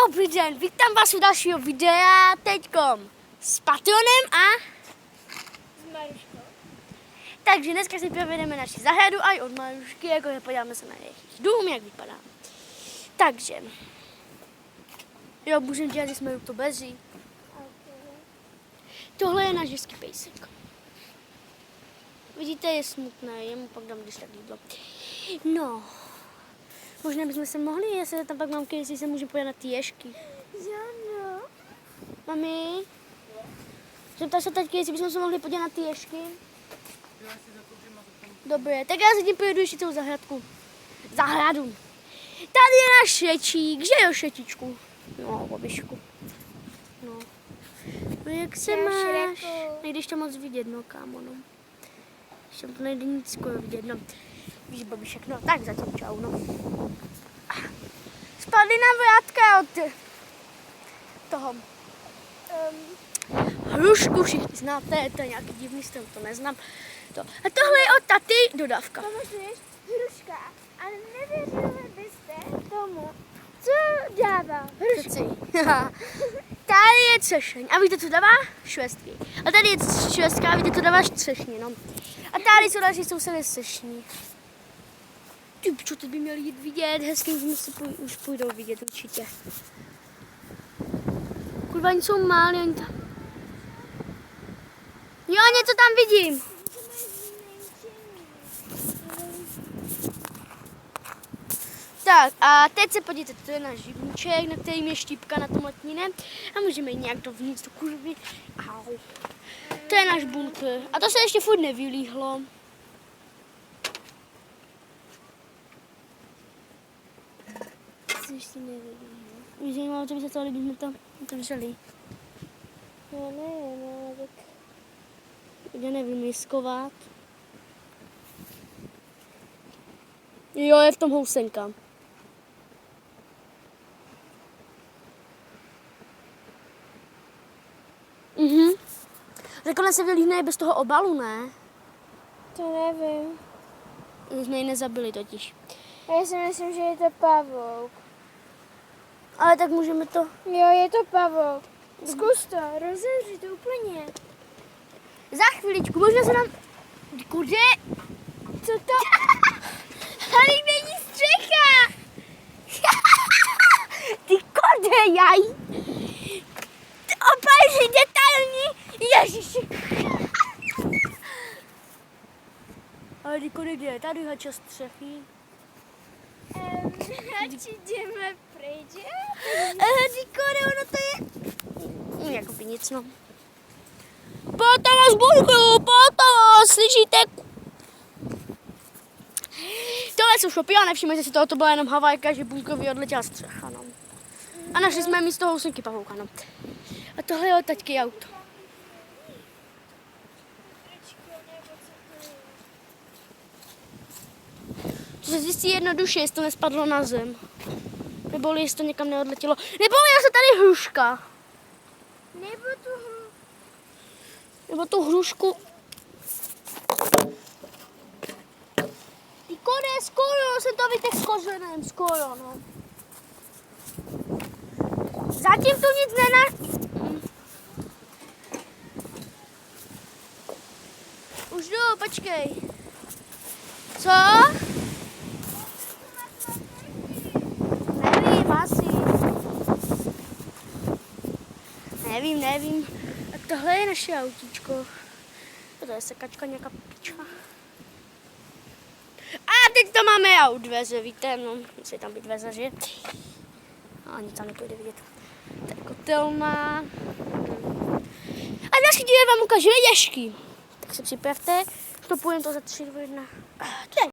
Dobrý den, vítám vás u dalšího videa teďkom s Patronem a S Maruškou. takže dneska si provedeme naši zahradu a i od Marušky, jako je podíváme se na jejich dům, jak vypadá. Takže, jo, můžeme dělat, že jsme to bezí. Tohle je náš hezký pejsek. Vidíte, je smutné, jemu pak dám když tak jídlo. No, možná bychom se mohli, jestli tam pak mamky, jestli se můžeme podívat na ty ježky. Žáno. Mami, zeptáš se taťky, jestli bychom se mohli podívat na ty ježky? Dobré, tak já se tím pojedu ještě celou zahradu. Tady je náš šečík, že jo, šetičku? No, babišku. No. No jak se máš? Nejdeš to moc vidět, no kámo, no. Ještě to nejde nic skoro vidět, no. Víš, babišek, no, tak zatím čau, no. Spadly nám vrátka od toho. Hrušku všichni znáte, to je nějaký divný strom, to neznám. To. A tohle je od taty dodávka. Pamatuješ? Hruška. Ale nevěřili byste tomu, co dává hrušku. Tady je třešeň. A víte, co dává? Švestky. A tady je švestka a víte, co dává? Třešně, no. A tady jsou další sousedy třešní. Ty pičo, teď by měli jít vidět. Hezky už půjdou vidět určitě. Kurva, oni jsou máli, oni tam. Jo, něco tam vidím. Tak a teď se podívejte, to je náš živníček, na kterým je štípka na tom letníne a můžeme jít nějak dovnitř do kurvy. Au. To je náš bunkr a to se ještě furt nevylíhlo. Co ještě nevylíhlo? Víš, zajímavé, co by se to líbí, jsme to otevřeli. Já nevím, ale tak... Já nevím, jiskovat. Jo, je v tom housenka. Řekla se vylíhne bez toho obalu, ne? To nevím. My jsme ji nezabili totiž. Já si myslím, že je to pavouk. Ale tak můžeme to... Jo, je to pavouk. Zkus to, rozevři to úplně. Za chviličku, možná se nám... Kuře? Co to? Tady není střecha! Ty kurde, jaj! Opáži detailní! Ježiši! Ale ty kurde, kde je? Tady je čas střechy. Radši jdeme pryč. Ty kurde, ono to je... Jakoby nic, no. Potovo z bunkru, potovo, slyšíte? Tohle jsou šopy, ale nevšimněte si toho, to byla jenom havajka, že bunkrovi odletěla střecha, no. A našli jsme místo housenky pavouka, no. A tohle je od taťky auto. To se zjistí jednoduše, jestli to nespadlo na zem. Nebo jestli to někam neodletělo. Nebo je tady hruška. Nebo tu hrušku. Ty kone, skoro jsem to vytek s kořenem, skoro, no. Zatím tu nic Už jdu, počkej. Co? Nevím, asi. Nevím. A tohle je naše autíčko. To je sekačka, nějaká piča. A teď to máme aut dveře, víte, no, musí tam být dveře, že? A ani tam nepůjde vidět. To je kotelna. A další díle vám ukážeme ježky. Tak se připravte, stopujeme to za 3, 2, 1.